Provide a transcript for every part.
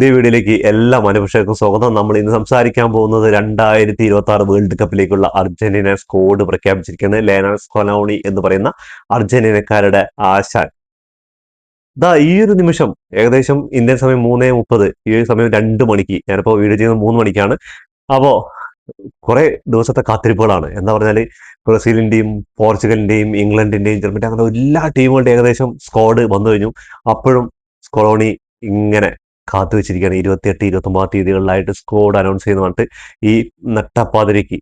ഈ വീഡിയോയിലേക്ക് എല്ലാ മനുഷ്യർക്കും സ്വാഗതം. നമ്മൾ ഇന്ന് സംസാരിക്കാൻ പോകുന്നത് 2026 വേൾഡ് കപ്പിലേക്കുള്ള അർജന്റീന സ്ക്വാഡ് പ്രഖ്യാപിച്ചിരിക്കുന്നത് ലേനൽ സ്കലോണി എന്ന് പറയുന്ന അർജന്റീനക്കാരുടെ ആശാൻ. ഈ ഒരു നിമിഷം ഏകദേശം ഇന്ത്യൻ സമയം 3:30, ഈ സമയം 2 മണിക്ക്, ഞാനിപ്പോ വീഡിയോ ചെയ്യുന്നത് 3 മണിക്കാണ്. അപ്പോ കുറെ ദിവസത്തെ കാത്തിരിപ്പുകളാണ്. എന്താ പറഞ്ഞാല് ബ്രസീലിന്റെയും പോർച്ചുഗലിന്റെയും ഇംഗ്ലണ്ടിന്റെയും ജർമ്മനി അങ്ങനെ എല്ലാ ടീമുകളുടെ ഏകദേശം സ്ക്വാഡ് വന്നു കഴിഞ്ഞു. അപ്പോഴും സ്കലോണി ഇങ്ങനെ കാത്തു വെച്ചിരിക്കുകയാണ്. 28, 29 തീയതികളിലായിട്ട് സ്ക്വാഡ് അനൗൺസ് ചെയ്യുന്ന പറഞ്ഞിട്ട് ഈ നട്ടപ്പാതിരയ്ക്ക്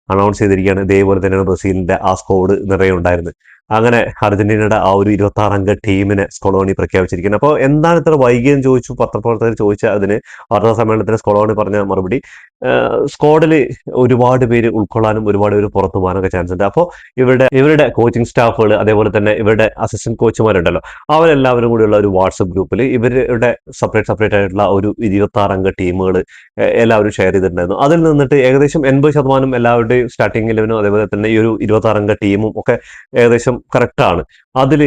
അനൗൺസ് ചെയ്തിരിക്കുകയാണ്. ഇതേപോലെ തന്നെയാണ് ബ്രസീലിന്റെ ആ സ്ക്വാഡ് നിറയെ ഉണ്ടായിരുന്നത്. അങ്ങനെ അർജന്റീനയുടെ ആ ഒരു 26 അംഗ ടീമിനെ സ്കലോണി പ്രഖ്യാപിച്ചിരിക്കുന്നത്. അപ്പോൾ എന്താണ് ഇത്ര വൈകിയെന്ന് ചോദിച്ചു പത്രപ്രവർത്തകർ. ചോദിച്ച അതിന് വാർത്താ സമ്മേളനത്തിന് സ്കലോണി പറഞ്ഞ മറുപടി, സ്ക്വാഡിൽ ഒരുപാട് പേര് ഉൾക്കൊള്ളാനും ഒരുപാട് പേര് പുറത്തു പോകാനൊക്കെ ചാൻസ് ഉണ്ട്. അപ്പോൾ ഇവരുടെ കോച്ചിങ് സ്റ്റാഫുകൾ, അതേപോലെ തന്നെ ഇവരുടെ അസിസ്റ്റന്റ് കോച്ചുമാരുണ്ടല്ലോ, അവരെല്ലാവരും കൂടിയുള്ള ഒരു വാട്സപ്പ് ഗ്രൂപ്പിൽ ഇവരുടെ സെപ്പറേറ്റ് ആയിട്ടുള്ള ഒരു 26 അംഗ ടീമുകൾ എല്ലാവരും ഷെയർ ചെയ്തിട്ടുണ്ടായിരുന്നു. അതിൽ നിന്നിട്ട് ഏകദേശം 80% എല്ലാവരുടെയും സ്റ്റാർട്ടിംഗ് 11 അതേപോലെ തന്നെ ഈ ഒരു 26 അംഗ ടീമും ഒക്കെ ഏകദേശം കറക്റ്റാണ്. അതിൽ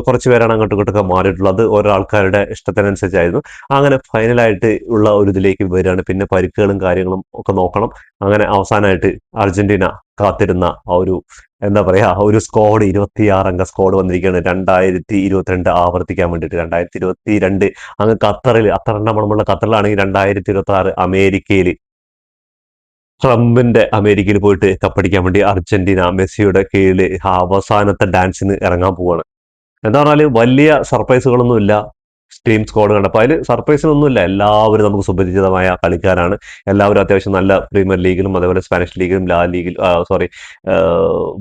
കുറച്ച് പേരാണ് അങ്ങോട്ടും ഇങ്ങോട്ടൊക്കെ മാറിയിട്ടുള്ളത്. അത് ഓരോ ആൾക്കാരുടെ ഇഷ്ടത്തിനനുസരിച്ചായിരുന്നു. അങ്ങനെ ഫൈനലായിട്ട് ഉള്ള ഒരു ഇതിലേക്ക് വരികയാണ്. പിന്നെ പരിക്കുകളും കാര്യങ്ങളും ഒക്കെ നോക്കണം. അങ്ങനെ അവസാനമായിട്ട് അർജന്റീന കാത്തിരുന്ന ആ ഒരു എന്താ പറയാ ഒരു സ്ക്വാഡ്, 26 അംഗ സ്ക്വാഡ് വന്നിരിക്കുകയാണ് 2022 ആവർത്തിക്കാൻ വേണ്ടിയിട്ട്. 2022 അങ്ങ് ഖത്തറിന്റെ മണമുള്ള ഖത്തറിലാണെങ്കിൽ 2026 അമേരിക്കയിൽ, ട്രംപിന്റെ അമേരിക്കയിൽ പോയിട്ട് കപ്പടിക്കാൻ വേണ്ടി അർജന്റീന മെസ്സിയുടെ കീഴിൽ അവസാനത്തെ ഡാൻസിന് ഇറങ്ങാൻ പോവാണ്. എന്താ പറഞ്ഞാല് വലിയ സർപ്രൈസുകളൊന്നും ഇല്ല. ടീം സ്ക്വാഡ് കണ്ടപ്പോൾ അതിൽ സർപ്രൈസിനൊന്നുമില്ല. എല്ലാവരും നമുക്ക് സുപരിചിതമായ കളിക്കാരാണ്. എല്ലാവരും അത്യാവശ്യം നല്ല പ്രീമിയർ ലീഗിലും അതേപോലെ സ്പാനിഷ് ലീഗിലും ലാ ലീഗിൽ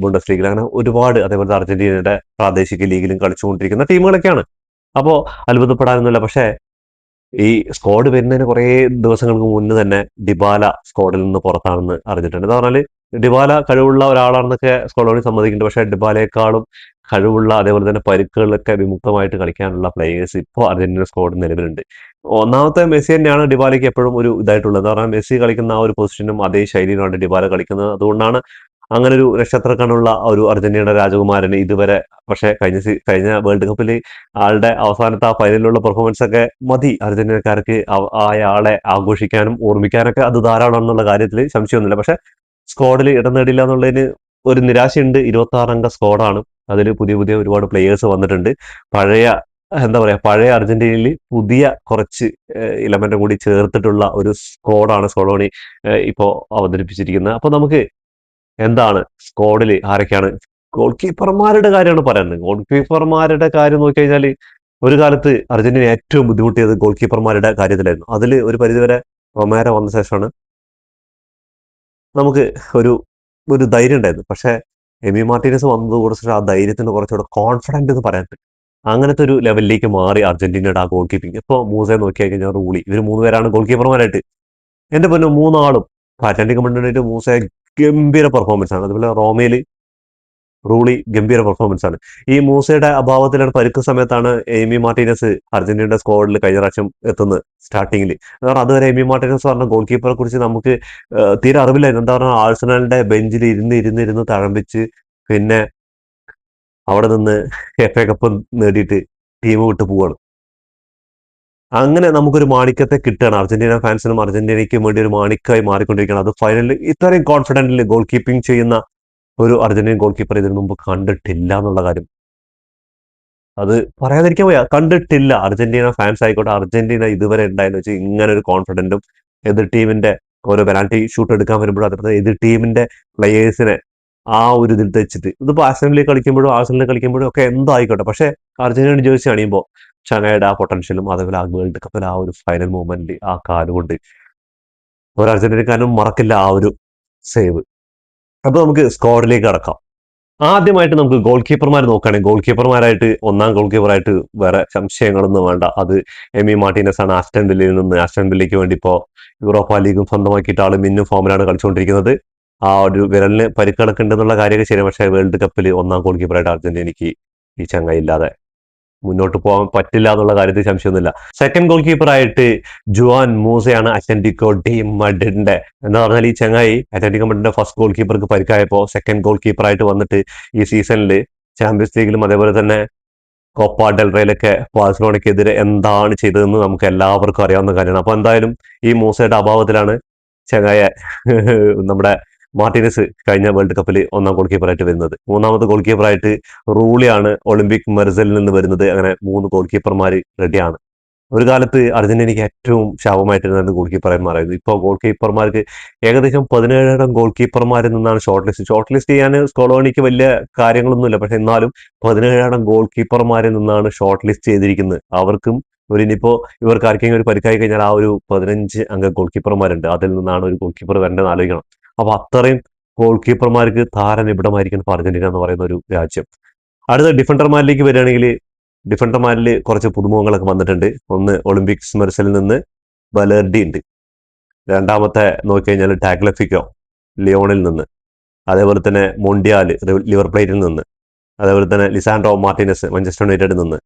ബുണ്ടസ് ലീഗിൽ അങ്ങനെ ഒരുപാട്, അതേപോലെ അർജന്റീനയുടെ പ്രാദേശിക ലീഗിലും കളിച്ചുകൊണ്ടിരിക്കുന്ന ടീമുകളൊക്കെയാണ്. അപ്പോൾ അത്ഭുതപ്പെടാനൊന്നുമില്ല. പക്ഷേ ഈ സ്ക്വാഡ് വരുന്നതിന് കുറേ ദിവസങ്ങൾക്ക് മുന്നേ തന്നെ ഡിബാല സ്ക്വാഡിൽ നിന്ന് പുറത്താണെന്ന് അറിഞ്ഞിട്ടുണ്ട്. എന്ന് പറഞ്ഞാൽ ഡിബാല കഴിവുള്ള ഒരാളാണെന്നൊക്കെ സ്ക്വാഡിനോട് സമ്മതിക്കുന്നുണ്ട്. പക്ഷേ ഡിബാലയെക്കാളും കഴിവുള്ള, അതേപോലെ തന്നെ പരിക്കുകളിലൊക്കെ വിമുക്തമായിട്ട് കളിക്കാനുള്ള പ്ലേയേഴ്സ് ഇപ്പോൾ അർജന്റീന സ്ക്വാഡ് നിലവിലുണ്ട്. ഒന്നാമത്തെ മെസ്സി തന്നെയാണ് ഡിബാലയ്ക്ക് എപ്പോഴും ഒരു ഇതായിട്ടുള്ളത്. എന്ന് പറഞ്ഞാൽ മെസ്സി കളിക്കുന്ന ആ ഒരു പൊസിഷനും അതേ ശൈലിയിലാണ് ഡിബാല കളിക്കുന്നത്. അതുകൊണ്ടാണ് അങ്ങനെ ഒരു നക്ഷത്രക്കണ്ണുള്ള ഒരു അർജന്റീനയുടെ രാജകുമാരന് ഇതുവരെ, പക്ഷേ കഴിഞ്ഞ വേൾഡ് കപ്പിൽ ആളുടെ അവസാനത്തെ ആ ഫൈനലിലുള്ള പെർഫോമൻസ് ഒക്കെ മതി അർജന്റീനക്കാർക്ക് അയാളെ ആഘോഷിക്കാനും ഓർമ്മിക്കാനൊക്കെ അത് ധാരാളമാണെന്നുള്ള കാര്യത്തിൽ സംശയമൊന്നുമില്ല. പക്ഷെ സ്ക്വാഡിൽ ഇടം നേടില്ല എന്നുള്ളതിന് ഒരു നിരാശയുണ്ട്. 26 അംഗ സ്ക്വാഡാണ്. അതിൽ പുതിയ ഒരുപാട് പ്ലേയേഴ്സ് വന്നിട്ടുണ്ട്. പഴയ അർജന്റീനയിൽ പുതിയ കുറച്ച് ഇലമെന്റ് കൂടി ചേർത്തിട്ടുള്ള ഒരു സ്ക്വാഡാണ് സ്കലോണി ഇപ്പോൾ അവതരിപ്പിച്ചിരിക്കുന്നത്. അപ്പൊ നമുക്ക് എന്താണ് സ്ക്വാഡിൽ ആരൊക്കെയാണ്? ഗോൾ കീപ്പർമാരുടെ കാര്യമാണ് പറയുന്നത്. ഗോൾ കീപ്പർമാരുടെ കാര്യം നോക്കിക്കഴിഞ്ഞാൽ ഒരു കാലത്ത് അർജന്റീന ഏറ്റവും ബുദ്ധിമുട്ടിയത് ഗോൾ കീപ്പർമാരുടെ കാര്യത്തിലായിരുന്നു. അതിൽ ഒരു പരിധിവരെ റൊമാരോ വന്ന ശേഷമാണ് നമുക്ക് ഒരു ഒരു ധൈര്യം ഉണ്ടായിരുന്നു. പക്ഷേ എമി മാർട്ടിനസ് വന്നത് കുറച്ച് ആ ധൈര്യത്തിന് കുറച്ചുകൂടെ കോൺഫിഡന്റ് എന്ന് പറയാൻ, അങ്ങനത്തെ ഒരു ലെവലിലേക്ക് മാറി അർജന്റീനയുടെ ആ ഗോൾ കീപ്പിംഗ്. ഇപ്പോൾ മൂസയെ നോക്കി കഴിഞ്ഞാൽ റൂളി, ഇവർ 3 പേരാണ് ഗോൾ കീപ്പർമാരായിട്ട്. എന്റെ പൊന്നു, 3 ആളും അറ്റ്ലറ്റിക് മഡ്രിഡിന്റെ മൂസ ഗംഭീര പെർഫോമൻസ് ആണ്. അതുപോലെ റോമയിൽ റൂളി ഗംഭീര പെർഫോമൻസ് ആണ്. ഈ മൂസയുടെ അഭാവത്തിലാണ്, പരുക്ക് സമയത്താണ് എമി മാർട്ടിനസ് അർജന്റീനയുടെ സ്ക്വാഡിൽ കഴിഞ്ഞ പ്രാവശ്യം എത്തുന്നത് സ്റ്റാർട്ടിങ്ങിൽ. കാരണം അതുവരെ എമി മാർട്ടിനസ് പറഞ്ഞ ഗോൾ കീപ്പറെ കുറിച്ച് നമുക്ക് തീരെ അറിവില്ലായിരുന്നു. എന്താ പറഞ്ഞാൽ ആഴ്സണലിന്റെ ബെഞ്ചിൽ ഇരുന്ന് തഴമ്പിച്ച് പിന്നെ അവിടെ നിന്ന് FA കപ്പ് നേടിയിട്ട് ടീം വിട്ട് പോവാണ്. അങ്ങനെ നമുക്കൊരു മാണിക്യത്തെ കിട്ടുകയാണ്. അർജന്റീന ഫാൻസിനും അർജന്റീനയ്ക്കും വേണ്ടി ഒരു മാണിക്കായി മാറിക്കൊണ്ടിരിക്കുകയാണ്. അത് ഫൈനലിൽ ഇത്രയും കോൺഫിഡന്റിൽ ഗോൾ കീപ്പിംഗ് ചെയ്യുന്ന ഒരു അർജന്റീൻ ഗോൾ കീപ്പർ ഇതിനു മുമ്പ് കണ്ടിട്ടില്ല എന്നുള്ള കാര്യം അത് പറയാതിരിക്കാൻ വയ്യ. കണ്ടിട്ടില്ല. അർജന്റീന ഫാൻസ് ആയിക്കോട്ടെ, അർജന്റീന ഇതുവരെ ഉണ്ടായെന്ന് വെച്ചാൽ ഇങ്ങനെ ഒരു കോൺഫിഡന്റും എതിർ ടീമിന്റെ ഓരോ പെനാൽറ്റി ഷൂട്ട് എടുക്കാൻ വരുമ്പോഴും അതിനകത്ത് എതിർ ടീമിന്റെ പ്ലേയേഴ്സിനെ ആ ഒരു ഇതിൽ വെച്ചിട്ട്, ഇതിപ്പോ ആഴ്സണലിൽ കളിക്കുമ്പോഴും ഒക്കെ എന്തോ ആയിക്കോട്ടെ, പക്ഷെ അർജന്റീന ജേഴ്സി അണിയുമ്പോൾ ചങ്ങയുടെ ആ പൊട്ടൻഷ്യലും അതേപോലെ ആ വേൾഡ് കപ്പിൽ ആ ഒരു ഫൈനൽ മൂവ്മെന്റ് ആ കാലുകൊണ്ട് ഒരു അർജന്റീനക്കാരനും മറക്കില്ല ആ ഒരു സേവ്. അപ്പൊ നമുക്ക് സ്ക്വാഡിലേക്ക് കടക്കാം. ആദ്യമായിട്ട് നമുക്ക് ഗോൾ കീപ്പർമാർ നോക്കുകയാണെങ്കിൽ, ഗോൾ കീപ്പർമാരായിട്ട് ഒന്നാം ഗോൾ കീപ്പറായിട്ട് വേറെ സംശയങ്ങളൊന്നും വേണ്ട. അത് എമി മാർട്ടിനസ് ആണ്. ആസ്റ്റൺ വില്ലയ്ക്ക് വേണ്ടി ഇപ്പോൾ യൂറോപ്പ ലീഗും സ്വന്തമാക്കിയിട്ട് ആള് മിന്നും ഫോമിലാണ് കളിച്ചുകൊണ്ടിരിക്കുന്നത്. ആ ഒരു വിരലിന് പരിക്കുകളൊക്കെ ഉണ്ടെന്നുള്ള കാര്യമൊക്കെ ശരി. പക്ഷേ വേൾഡ് കപ്പിൽ ഒന്നാം ഗോൾ കീപ്പറായിട്ട് അർജന്റീനയ്ക്ക് ഈ ചങ്ങ ഇല്ലാതെ മുന്നോട്ട് പോകാൻ പറ്റില്ല എന്നുള്ള കാര്യത്തിൽ സംശയമൊന്നുമില്ല. സെക്കൻഡ് ഗോൾ കീപ്പറായിട്ട് ജുവാൻ മൂസയാണ് അത്ലറ്റിക്കോ ഡി മഡ്രിഡിന്റെ. എന്താ പറഞ്ഞാൽ ഈ ചങ്ങായി അത്ലറ്റിക്കോ മഡ്രിഡിന്റെ ഫസ്റ്റ് ഗോൾ കീപ്പർക്ക് പരിക്കായപ്പോൾ സെക്കൻഡ് ഗോൾ കീപ്പറായിട്ട് വന്നിട്ട് ഈ സീസണിൽ ചാമ്പ്യൻസ് ലീഗിലും അതേപോലെ തന്നെ കോപ്പ ഡെൽറയിലൊക്കെ ബാഴ്സലോണയ്ക്കെതിരെ എന്താണ് ചെയ്തതെന്ന് നമുക്ക് എല്ലാവർക്കും അറിയാവുന്ന കാര്യമാണ്. അപ്പൊ എന്തായാലും ഈ മൂസയുടെ അഭാവത്തിലാണ് ചങ്ങായ നമ്മുടെ മാർട്ടിനസ് കഴിഞ്ഞ വേൾഡ് കപ്പിൽ ഒന്നാം ഗോൾ കീപ്പറായിട്ട് വരുന്നത്. മൂന്നാമത്തെ ഗോൾ കീപ്പറായിട്ട് റൂളിയാണ് ഒളിമ്പിക് മെർസലിൽ നിന്ന് വരുന്നത്. അങ്ങനെ 3 ഗോൾ കീപ്പർമാർ റെഡിയാണ്. ഒരു കാലത്ത് അർജന്റീനയ്ക്ക് ഏറ്റവും ശാപമായിട്ടിരുന്ന ഗോൾ കീപ്പർമാരായിരുന്നു. ഇപ്പോൾ ഗോൾ കീപ്പർമാർക്ക് ഏകദേശം 17 ഗോൾ കീപ്പർമാരിൽ നിന്നാണ് ഷോർട്ട് ലിസ്റ്റ് ചെയ്യാൻ സ്കോളോണിക്ക് വലിയ കാര്യങ്ങളൊന്നുമില്ല. പക്ഷെ എന്നാലും 17 ഗോൾ കീപ്പർമാരിൽ നിന്നാണ് ഷോർട്ട് ലിസ്റ്റ് ചെയ്തിരിക്കുന്നത്. അവർക്കും ഇനിയിപ്പോ ഇവർക്ക് ആർക്കെങ്കിലും ഒരു പരിക്കായി കഴിഞ്ഞാൽ ആ ഒരു 15 അംഗ ഗോൾ കീപ്പർമാരുണ്ട്. അതിൽ നിന്നാണ് ഒരു ഗോൾ കീപ്പർ വരേണ്ടത് ആലോചിക്കണം. അപ്പൊ അത്രയും ഗോൾ കീപ്പർമാർക്ക് താരനിബിഡമായിരിക്കും ഇപ്പൊ അർജന്റീന എന്ന് പറയുന്ന ഒരു രാജ്യം. അടുത്ത ഡിഫൻഡർമാരിലേക്ക് വരികയാണെങ്കിൽ ഡിഫൻഡർമാരിൽ കുറച്ച് പുതുമുഖങ്ങളൊക്കെ വന്നിട്ടുണ്ട്. ഒന്ന് ഒളിമ്പിക്സ് മെർസലിൽ നിന്ന് ബലേർഡി ഉണ്ട്. രണ്ടാമത്തെ നോക്കിക്കഴിഞ്ഞാൽ ടാഗ്ലഫിക്കോ ലിയോണിൽ നിന്ന്, അതേപോലെ തന്നെ മൊണ്ടിയാൽ ലിവർ പ്ലേറ്റിൽ നിന്ന്, അതേപോലെ തന്നെ ലിസാൻഡ്രോ മാർട്ടിനസ് മാഞ്ചസ്റ്റർ യുണൈറ്റഡിൽ നിന്ന്,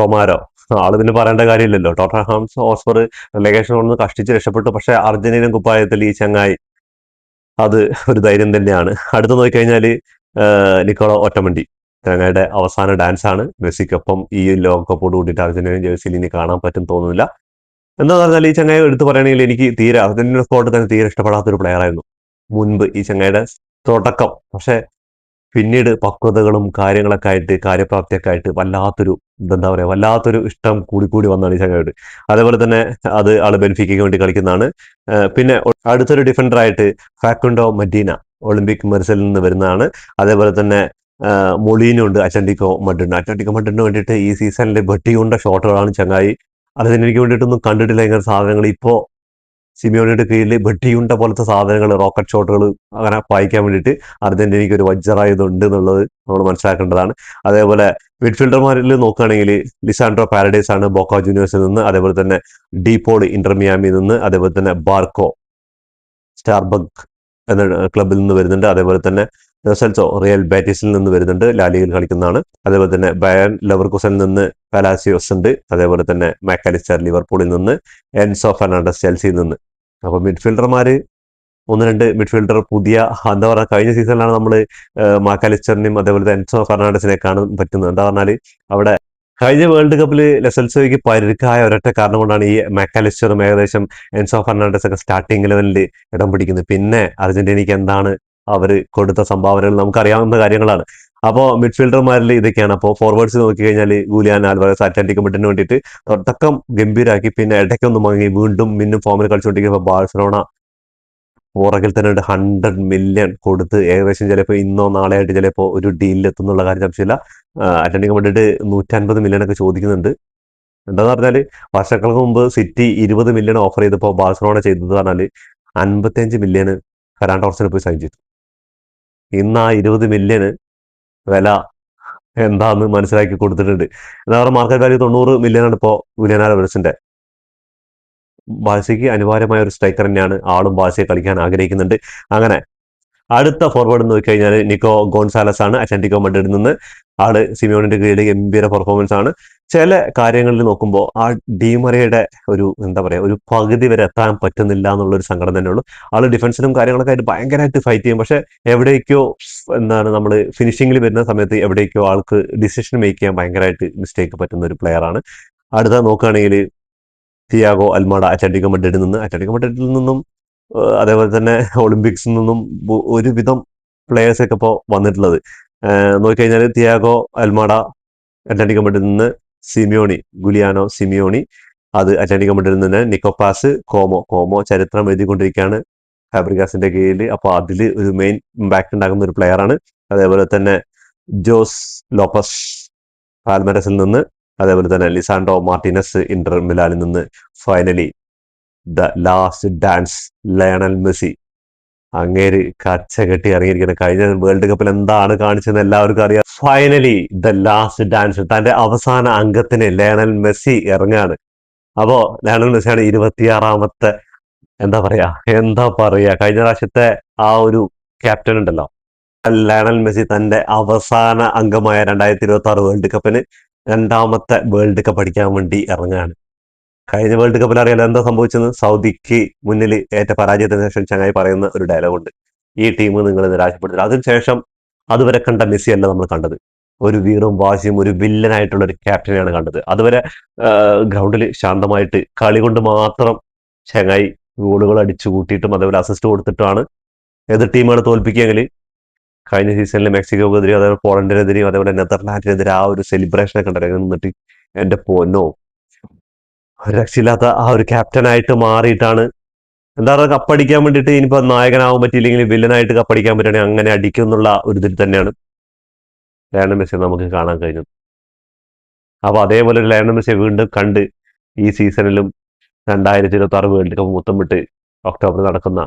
റൊമാരോ ആള് പിന്നെ പറയേണ്ട കാര്യമില്ലല്ലോ. ടോട്ടൻഹാം ഹോട്ട്സ്പർ റിലേഗേഷൻ ഒന്ന് കഷ്ടിച്ച് രക്ഷപ്പെട്ടു. പക്ഷെ അർജന്റീനൻ കുപ്പായത്തിൽ ഈ ചങ്ങായി അത് ഒരു ധൈര്യം തന്നെയാണ്. അടുത്ത് നോക്കിക്കഴിഞ്ഞാൽ നിക്കോളോ ഒറ്റമണ്ടി ചങ്ങായിയുടെ അവസാന ഡാൻസ് ആണ്. മെസ്സിക്കൊപ്പം ഈ ലോകകപ്പോട് കൂടിയിട്ട് അർജന്റീന ജേഴ്സിയിൽ ഇനി കാണാൻ പറ്റും തോന്നുന്നില്ല. എന്താന്ന് പറഞ്ഞാൽ ഈ ചങ്ങായി എടുത്ത് പറയുകയാണെങ്കിൽ എനിക്ക് തീരെ അർജന്റീന സ്കോഡ് തന്നെ തീരെ ഇഷ്ടപ്പെടാത്തൊരു പ്ലെയർ ആയിരുന്നു മുൻപ് ഈ ചങ്ങായിയുടെ തുടക്കം. പക്ഷെ പിന്നീട് പക്വതകളും കാര്യങ്ങളൊക്കെ ആയിട്ട് കാര്യപ്രാപ്തിയൊക്കെ ആയിട്ട് എന്താ പറയാ വല്ലാത്തൊരു ഇഷ്ടം കൂടി വന്നാണ് ഈ ചങ്ങായിട്ട്. അതേപോലെ തന്നെ ആള് ബെൻഫിക്കയ്ക്ക് വേണ്ടി കളിക്കുന്നതാണ്. പിന്നെ അടുത്തൊരു ഡിഫൻഡർ ആയിട്ട് ഫാക്കുണ്ടോ മഡീന ഒളിമ്പിക് മെർസലിൽ നിന്ന് വരുന്നതാണ്. അതേപോലെ തന്നെ മൊളീനോ ഉണ്ട് അറ്റ്ലറ്റിക്കോ മഡ്രിഡിന് വേണ്ടിയിട്ട് ഈ സീസണിൽ വെട്ടിയുണ്ട ഷോട്ടുകളാണ് ചങ്ങായി. അർജന്റീനയ്ക്ക് വേണ്ടിയിട്ടൊന്നും കണ്ടിട്ടില്ല ഇങ്ങനെ സാധനങ്ങൾ. ഇപ്പോ സിമിയോണിയുടെ കീഴിൽ വെട്ടിയുണ്ട പോലത്തെ സാധനങ്ങൾ, റോക്കറ്റ് ഷോട്ടുകൾ അങ്ങനെ പായിക്കാൻ വേണ്ടിയിട്ട് അർജന്റീനയ്ക്ക് ഒരു വജ്രായുധമുണ്ട് എന്നുള്ളത് നമ്മൾ മനസ്സിലാക്കേണ്ടതാണ്. അതേപോലെ മിഡ്ഫീൽഡർമാരിൽ നോക്കുകയാണെങ്കിൽ ലിസാൻഡ്രോ പാരഡൈസ് ആണ് ബോക്ക ജൂനിയേഴ്സിൽ നിന്ന്, അതേപോലെ തന്നെ ഡീപോൾ ഇന്റർ മിയാമിയിൽ നിന്ന്, അതേപോലെ തന്നെ ബാർക്കോ സ്റ്റാർബഗ് എന്ന ക്ലബിൽ നിന്ന് വരുന്നുണ്ട്. അതേപോലെ തന്നെ സെൽസോ റിയൽ ബാറ്റിസിൽ നിന്ന് വരുന്നുണ്ട്, ലാലിഗയിൽ കളിക്കുന്നതാണ്. അതേപോലെ തന്നെ ബയൺ ലെവർകുസനിൽ നിന്ന് പലാസിയോസ് ഉണ്ട്. അതേപോലെ തന്നെ മാക്കാലിസ്റ്റർ ലിവർപൂളിൽ നിന്ന്, എൻസോ ഫെർണാണ്ടസ് ചെൽസിയിൽ നിന്ന്. അപ്പൊ മിഡ്ഫീൽഡർമാര് ഒന്ന് രണ്ട് മിഡ്ഫീൽഡർ പുതിയ എന്താ പറയുക കഴിഞ്ഞ സീസണിലാണ് നമ്മൾ മാക്കാലിസ്റ്ററിനെയും അതേപോലെ എൻസോ ഫെർണാണ്ടസിനെ കാണാൻ പറ്റുന്നത്. എന്താ പറഞ്ഞാൽ അവിടെ കഴിഞ്ഞ വേൾഡ് കപ്പിൽ ലെസൽസോയ്ക്ക് പരിക്കായ ഒരൊറ്റ കാരണം കൊണ്ടാണ് ഈ മാക്കാലിസ്റ്ററും ഏകദേശം എൻസോ ഫെർണാണ്ടസ് ഒക്കെ സ്റ്റാർട്ടിംഗ് ലെവലിൽ ഇടം പിടിക്കുന്നത്. പിന്നെ അർജന്റീനയ്ക്ക് എന്താണ് അവർ കൊടുത്ത സംഭാവനകൾ നമുക്കറിയാവുന്ന കാര്യങ്ങളാണ്. അപ്പോൾ മിഡ്ഫീൽഡർമാരിൽ ഇതൊക്കെയാണ്. അപ്പോൾ ഫോർവേഡ്സ് നോക്കി കഴിഞ്ഞാൽ ഗൂലിയാൻ ആൽവാരസ് അറ്റ്ലറ്റികോ മഡ്രിഡിന് വേണ്ടിയിട്ട് തുടക്കം ഗംഭീരാക്കി, പിന്നെ ഇടയ്ക്കൊന്നും വാങ്ങി വീണ്ടും ഫോമിൽ കളിച്ചുകൊണ്ടിരിക്കുമ്പോൾ ബാഴ്സലോണ പുറകിൽ തന്നെ 100 മില്യൺ കൊടുത്ത് ഏകദേശം ചിലപ്പോൾ ഇന്നോ നാളെ ആയിട്ട് ചിലപ്പോൾ ഒരു ഡീലിൽ എത്തുന്നുള്ള കാര്യം സംശയമില്ല. അറ്റ്ലറ്റികോ മഡ്രിഡ് 150 മില്യൺ ഒക്കെ ചോദിക്കുന്നുണ്ട്. എന്താന്ന് പറഞ്ഞാൽ വർഷങ്ങൾക്ക് മുമ്പ് സിറ്റി 20 മില്യൺ ഓഫർ ചെയ്തപ്പോൾ ബാഴ്സലോണ ചെയ്തത് പറഞ്ഞാൽ 55 മില്യൺ ഫെറാൻ ടോർസിന് പോയി സൈൻ ചെയ്തു. ഇന്ന് ആ 20 മില്യണ് വില എന്താന്ന് മനസ്സിലാക്കി കൊടുത്തിട്ടുണ്ട്. എന്താ പറയുക മാർക്കറ്റ് വാല്യൂ 90 മില്യൺ ആണ് ഇപ്പോൾ ഗുലിയാൻ ആൽവാരസിന്റെ. ബാഴ്സയ്ക്ക് അനിവാര്യമായ ഒരു സ്ട്രൈക്കർ തന്നെയാണ്. ആളും ബാഴ്സയെ കളിക്കാൻ ആഗ്രഹിക്കുന്നുണ്ട്. അങ്ങനെ അടുത്ത ഫോർവേഡ് എന്ന് നോക്കിക്കഴിഞ്ഞാൽ നിക്കോ ഗോൺസാലസ് ആണ് അറ്റ്ലറ്റിക്കോ മഡ്രിഡിൽ നിന്ന്. ആള് സിമിയോണിന്റെ കീഴിൽ ഗംഭീര പെർഫോമൻസ് ആണ്. ചില കാര്യങ്ങളിൽ നോക്കുമ്പോൾ ആ ഡീമറയുടെ എന്താ പറയാ ഒരു പകുതി വരെ എത്താൻ പറ്റുന്നില്ല എന്നുള്ളൊരു സങ്കടം തന്നെയുള്ളൂ. ആള് ഡിഫൻസിലും കാര്യങ്ങളൊക്കെ ആയിട്ട് ഭയങ്കരമായിട്ട് ഫൈറ്റ് ചെയ്യും. പക്ഷെ എവിടേക്കോ നമ്മൾ ഫിനിഷിങ്ങിൽ വരുന്ന സമയത്ത് എവിടേക്കോ ആൾക്ക് ഡിസിഷൻ മേക്ക് ചെയ്യാൻ ഭയങ്കരമായിട്ട് മിസ്റ്റേക്ക് പറ്റുന്ന ഒരു പ്ലെയർ ആണ്. അടുത്ത നോക്കുകയാണെങ്കിൽ തിയാഗോ അൽമാഡ അറ്റ്ലറ്റിക്കോ മഡ്രിഡിൽ നിന്നും അതേപോലെ തന്നെ ഒളിമ്പിക്സിൽ നിന്നും ഒരുവിധം പ്ലേയേഴ്സ് ഒക്കെ ഇപ്പോൾ വന്നിട്ടുള്ളത്. നോക്കിക്കഴിഞ്ഞാൽ തിയാഗോ അൽമാഡ അറ്റ്ലറ്റിക്കോ മഡ്രിഡിൽ നിന്ന്, ഗുലിയാനോ സിമിയോണി അത് അറ്റ്ലറ്റിക്കോ മഡ്രിഡിൽ നിന്ന്, നിക്കോപാസ് കോമോ ചരിത്രം എഴുതിക്കൊണ്ടിരിക്കുകയാണ് ഫാബ്രിഗാസിന്റെ കീഴിൽ. അപ്പോൾ അതിൽ ഒരു മെയിൻ ഇമ്പാക്ട് ഉണ്ടാകുന്ന ഒരു പ്ലെയർ ആണ്. അതേപോലെ തന്നെ ജോസ് ലോപ്പസ് പാൽമരസിൽ നിന്ന്, അതേപോലെ തന്നെ ലിസാൻഡ്രോ മാർട്ടിനസ് ഇന്റർ മിലാനിൽ നിന്ന്. Finally the last dance Lionel Messi അങ്ങേര് കച്ച കെട്ടി ഇറങ്ങിയിരിക്കുന്ന കഴിഞ്ഞ വേൾഡ് കപ്പിൽ എന്താണ് കാണിച്ചതെന്ന് എല്ലാവർക്കും അറിയാം. ഫൈനലി ദ ലാസ്റ്റ് ഡാൻസ് തന്റെ അവസാന അംഗത്തിന് ലയണൽ മെസ്സി ഇറങ്ങാണ്. അപ്പോ ലയണൽ മെസ്സിയാണ് 26ാമത്തെ എന്താ പറയാ കഴിഞ്ഞ പ്രാവശ്യത്തെ ആ ഒരു ക്യാപ്റ്റൻ ഉണ്ടല്ലോ ലയണൽ മെസ്സി തന്റെ അവസാന അംഗമായ 2026 വേൾഡ് കപ്പിന് 2ാമത്തെ വേൾഡ് കപ്പ് അടിക്കാൻ വേണ്ടി ഇറങ്ങാണ്. കഴിഞ്ഞ വേൾഡ് കപ്പിൽ അറിയാലോ എന്താ സംഭവിച്ചെന്ന്. സൗദിക്ക് മുന്നിൽ ഏറ്റ പരാജയത്തിന് ശേഷം ചങ്ങായി പറയുന്ന ഒരു ഡയലോഗുണ്ട്, ഈ ടീം നിങ്ങൾ നിരാശപ്പെടുത്തില്ല. അതിനുശേഷം അതുവരെ കണ്ട മെസ്സി അല്ല നമ്മൾ കണ്ടത്. ഒരു വീറും വാശിയും ഒരു വില്ലനായിട്ടുള്ള ഒരു ക്യാപ്റ്റനെയാണ് കണ്ടത്. അതുവരെ ഗ്രൗണ്ടിൽ ശാന്തമായിട്ട് കളി കൊണ്ട് മാത്രം ചങ്ങായി ഗോളുകൾ അടിച്ചു കൂട്ടിയിട്ടും അതേപോലെ അസിസ്റ്റ് കൊടുത്തിട്ടാണ് എതിർ ടീമുകളെ തോൽപ്പിക്കുകയെങ്കിൽ കഴിഞ്ഞ സീസണിൽ മെക്സിക്കോക്കെതിരെയും അതേപോലെ പോളണ്ടിനെതിരെയും അതേപോലെ നെതർലാൻഡിനെതിരെ ആ ഒരു സെലിബ്രേഷൻ ഒക്കെ ഉണ്ടായിരുന്നു. നിന്നിട്ട് എന്റെ പൊന്നോ, ഒരു രക്ഷയില്ലാത്ത ആ ഒരു ക്യാപ്റ്റനായിട്ട് മാറിയിട്ടാണ് എന്താ പറയുക, കപ്പടിക്കാൻ വേണ്ടിയിട്ട് ഇനിയിപ്പോ നായകനാവാൻ പറ്റിയില്ലെങ്കിൽ വില്ലനായിട്ട് കപ്പടിക്കാൻ പറ്റുകയാണെങ്കിൽ അങ്ങനെ അടിക്കും എന്നുള്ള ഒരു ഇതിൽ തന്നെയാണ് ലയണൽ മെസ്സി നമുക്ക് കാണാൻ കഴിഞ്ഞത്. അപ്പൊ അതേപോലെ ഒരു ലയണൽ മെസ്സിയെ വീണ്ടും കണ്ട് ഈ സീസണിലും 2026 വേൾഡ് കപ്പ് മുത്തം വിട്ട് ഒക്ടോബറിൽ നടക്കുന്ന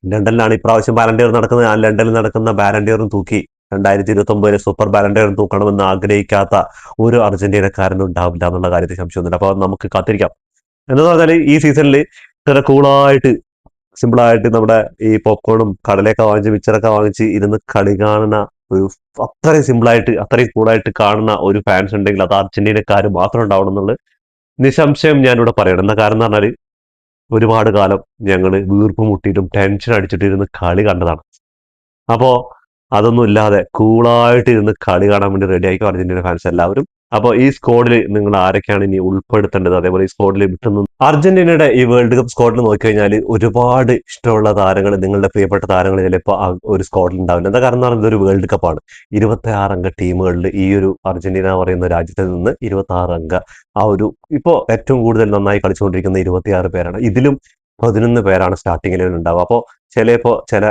ലണ്ടനിലാണ് ഇപ്രാവശ്യം ബാലൻഡിയർ നടക്കുന്നത്. ആ ലണ്ടനിൽ നടക്കുന്ന ബാലൻഡിയറും തൂക്കി 2029 സൂപ്പർ ബാലൻഡിയറും തൂക്കണമെന്ന് ആഗ്രഹിക്കാത്ത ഒരു അർജന്റീനക്കാരനും ഉണ്ടാവില്ല എന്നുള്ള കാര്യത്തിൽ സംശയമൊന്നുമില്ല. അപ്പൊ നമുക്ക് കാത്തിരിക്കാം. എന്താന്ന് പറഞ്ഞാൽ ഈ സീസണിൽ ഇത്ര കൂളായിട്ട് സിമ്പിളായിട്ട് നമ്മുടെ ഈ പോപ്കോണും കടലയൊക്കെ വാങ്ങിച്ച് മിച്ചറൊക്കെ വാങ്ങിച്ച് ഇരുന്ന് കളി കാണുന്ന ഒരു അത്രയും സിമ്പിളായിട്ട് അത്രയും കൂളായിട്ട് കാണുന്ന ഒരു ഫാൻസ് ഉണ്ടെങ്കിൽ അത് അർജന്റീനക്കാർ മാത്രം ഉണ്ടാവണം എന്നുള്ളത് നിസ്സംശയം ഞാനിവിടെ പറയണം. എന്താ കാരണം എന്ന് പറഞ്ഞാൽ ഒരുപാട് കാലം ഞങ്ങൾ വീർപ്പ് മുട്ടിയിട്ടും ടെൻഷൻ അടിച്ചിട്ട് ഇരുന്ന് കളി കണ്ടതാണ്. അപ്പോ അതൊന്നും ഇല്ലാതെ കൂളായിട്ട് ഇരുന്ന് കളി കാണാൻ വേണ്ടി റെഡി ആയിക്കും അർജന്റീന ഫാൻസ് എല്ലാവരും. അപ്പോൾ ഈ സ്ക്വാഡിൽ നിങ്ങൾ ആരൊക്കെയാണ് ഇനി ഉൾപ്പെടുത്തേണ്ടത്, അതേപോലെ ഈ സ്ക്വാഡിൽ വിട്ടുനിന്ന് അർജന്റീനയുടെ ഈ വേൾഡ് കപ്പ് സ്ക്വാഡിൽ നോക്കിക്കഴിഞ്ഞാൽ ഒരുപാട് ഇഷ്ടമുള്ള താരങ്ങൾ, നിങ്ങളുടെ പ്രിയപ്പെട്ട താരങ്ങൾ ചിലപ്പോൾ ആ ഒരു സ്ക്വാഡിൽ ഉണ്ടാവില്ല. എന്താ കാരണം എന്ന് പറയുന്നത് ഒരു വേൾഡ് കപ്പാണ്. 26 അംഗ ടീമുകളിൽ ഈ ഒരു അർജന്റീന പറയുന്ന രാജ്യത്തിൽ നിന്ന് 26 അംഗ ആ ഒരു ഇപ്പോൾ ഏറ്റവും കൂടുതൽ നന്നായി കളിച്ചുകൊണ്ടിരിക്കുന്ന 26 പേരാണ്. ഇതിലും 11 പേരാണ് സ്റ്റാർട്ടിങ്ങിൽ ഉണ്ടാവുക. അപ്പോൾ ചില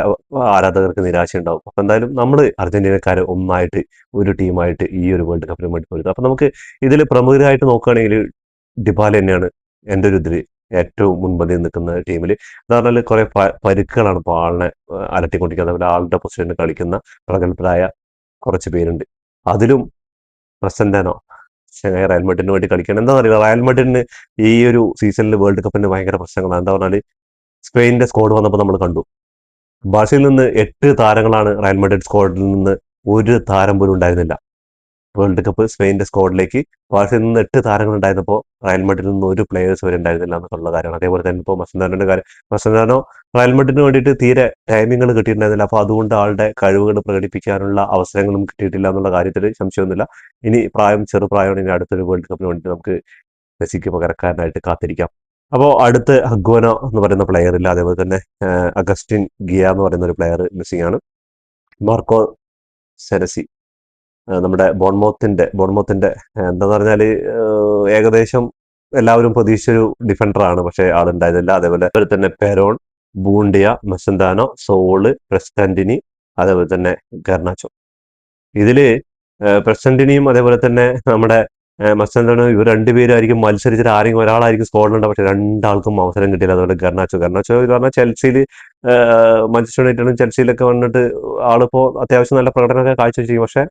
ആരാധകർക്ക് നിരാശ ഉണ്ടാവും. അപ്പൊ എന്തായാലും നമ്മൾ അർജന്റീനക്കാരെ ഒന്നായിട്ട് ഒരു ടീമായിട്ട് ഈ ഒരു വേൾഡ് കപ്പിന് വേണ്ടി പോയത്. അപ്പൊ നമുക്ക് ഇതിൽ പ്രമുഖരായിട്ട് നോക്കുകയാണെങ്കിൽ ഡിബാല തന്നെയാണ് എൻ്റെ ഒരു ഇതിൽ ഏറ്റവും മുൻപന്തിയിൽ നിൽക്കുന്ന ടീമിൽ. എന്ന് പറഞ്ഞാൽ കുറെ പരുക്കുകളാണ് ഇപ്പോൾ ആളിനെ അലട്ടിക്കൊണ്ടിരിക്കുന്നത്. അതുപോലെ ആളുടെ പൊസിഷനിൽ കളിക്കുന്ന പ്രഗത്ഭരായ കുറച്ച് പേരുണ്ട്. അതിലും പ്രസന്റാനോ റയൽ മാഡ്രിഡിന് വേണ്ടി കളിക്കണം. എന്താ പറയുക, റയൽ മാഡ്രിഡിന് ഈ ഒരു സീസണിൽ വേൾഡ് കപ്പിന് ഭയങ്കര പ്രശ്നങ്ങളാണ്. എന്താ പറഞ്ഞാൽ സ്പെയിനിന്റെ സ്ക്വാഡ് വന്നപ്പോൾ നമ്മൾ കണ്ടു, ബാഴ്സയിൽ നിന്ന് 8 താരങ്ങളാണ് റയൽ മാഡ്രിഡ് സ്ക്വാഡിൽ നിന്ന് ഒരു താരം പോലും ഉണ്ടായിരുന്നില്ല. വേൾഡ് കപ്പ് സ്പെയിനിന്റെ സ്ക്വാഡിലേക്ക് ബാഴ്സയിൽ നിന്ന് 8 താരങ്ങൾ ഉണ്ടായിരുന്നപ്പോൾ റയൽ മാഡ്രിഡിൽ നിന്ന് ഒരു പ്ലേയേഴ്സ് വരെ ഉണ്ടായിരുന്നില്ല എന്നുള്ള കാര്യമാണ്. അതേപോലെ തന്നെ ഇപ്പോൾ മസന്താനോന്റെ കാര്യം, മസന്താനോ റയൽ മാഡ്രിഡിന് വേണ്ടിയിട്ട് തീരെ ടൈമിങ്ങൾ കിട്ടിയിട്ടുണ്ടായിരുന്നില്ല. അപ്പോൾ അതുകൊണ്ട് ആളുടെ കഴിവുകൾ പ്രകടിപ്പിക്കാനുള്ള അവസരങ്ങളും കിട്ടിയിട്ടില്ല എന്നുള്ള കാര്യത്തിൽ സംശയമൊന്നുമില്ല. ഇനി ചെറുപ്രായമാണ്. ഇനി അടുത്തൊരു വേൾഡ് കപ്പിന് വേണ്ടി നമുക്ക് മെസ്സിക്ക് പകരക്കാരനായിട്ട് കാത്തിരിക്കാം. അപ്പോൾ അടുത്ത് ഹഗ്വനോ എന്ന് പറയുന്ന പ്ലെയർ ഇല്ല. അതേപോലെ തന്നെ അഗസ്റ്റിൻ ഗിയ എന്ന് പറയുന്ന ഒരു പ്ലെയർ മിസ്സിംഗ് ആണ്. മാർക്കോ സെനസി നമ്മുടെ ബോൺമൗത്തിന്റെ എന്താന്ന് പറഞ്ഞാല് ഏകദേശം എല്ലാവരും പ്രതീക്ഷിച്ചൊരു ഡിഫൻഡറാണ്, പക്ഷെ ആളുണ്ടായിരുന്നില്ല. അതേപോലെ തന്നെ പെരോൺ, ബൂണ്ടിയ, മെസന്താനോ, സോള്, പ്രസ്റ്റന്റിനി, അതേപോലെ തന്നെ ഗർനാച്ചോ. ഇതില് പ്രസ്റ്റന്റിനിയും അതേപോലെ തന്നെ നമ്മുടെ മസ്താനോ ഇവർ രണ്ടുപേരായിരിക്കും മത്സരിച്ചിട്ട് ആരെങ്കിലും ഒരാളായിരിക്കും സ്ക്വാഡിലുണ്ട്. പക്ഷെ രണ്ടാൾക്കും അവസരം കിട്ടിയില്ല. അതുപോലെ ഗർനാച്ചോ എന്ന് പറഞ്ഞാൽ ചെൽസിയിൽ മാഞ്ചസ്റ്റർ യുണൈറ്റഡും ചെൽസിയിലൊക്കെ വന്നിട്ട് ആളിപ്പോ അത്യാവശ്യം നല്ല പ്രകടനമൊക്കെ കാഴ്ചവെച്ചിരിക്കും. പക്ഷെ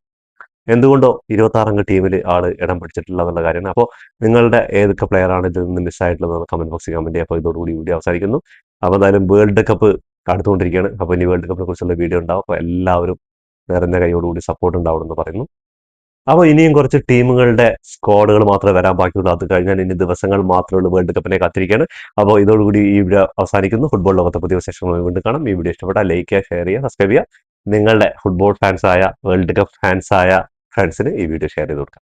എന്തുകൊണ്ടോ 26 അംഗ ടീമിൽ ആള് ഇടം പിടിച്ചിട്ടില്ല എന്നുള്ള കാര്യമാണ്. അപ്പോൾ നിങ്ങളുടെ ഏതൊക്കെ പ്ലെയർ ആണ് ഇതിൽ നിന്ന് മിസ്സായിട്ടുള്ളത് കമന്റ് ബോക്സിൽ കമന്റ് ചെയ്യുക. അപ്പോൾ ഇതോടുകൂടി വീഡിയോ അവസാനിക്കുന്നു. അപ്പോൾ എന്തായാലും വേൾഡ് കപ്പ് അടുത്തുകൊണ്ടിരിക്കുകയാണ്. അപ്പോൾ ഇനി വേൾഡ് കപ്പിനെ കുറിച്ചുള്ള വീഡിയോ ഉണ്ടാവും. അപ്പോൾ എല്ലാവരും നിറഞ്ഞ കൈയോടുകൂടി സപ്പോർട്ട് ഉണ്ടാവണമെന്ന് പറയുന്നു. അപ്പോൾ ഇനിയും കുറച്ച് ടീമുകളുടെ സ്ക്വാഡുകൾ മാത്രമേ വരാൻ ബാക്കിയുള്ളൂ. അത് കഴിഞ്ഞാൽ ഇനി ദിവസങ്ങൾ മാത്രമേ ഉള്ളൂ വേൾഡ് കപ്പിനെ കാത്തിരിക്കുകയാണ്. അപ്പോൾ ഇതോടുകൂടി ഈ വീഡിയോ അവസാനിക്കുന്നു. ഫുട്ബോൾ ലോകത്തെ പുതിയ സെഷനുമായി വീണ്ടും കാണാം. ഈ വീഡിയോ ഇഷ്ടപ്പെട്ടാൽ ലൈക്ക് ചെയ്യുക, ഷെയർ ചെയ്യുക, സബ്സ്ക്രൈബ് ചെയ്യുക. നിങ്ങളുടെ ഫുട്ബോൾ ഫാൻസായ വേൾഡ് കപ്പ് ഫാൻസായ ഫ്രണ്ട്സിന് ഈ വീഡിയോ ഷെയർ ചെയ്ത് കൊടുക്കാം.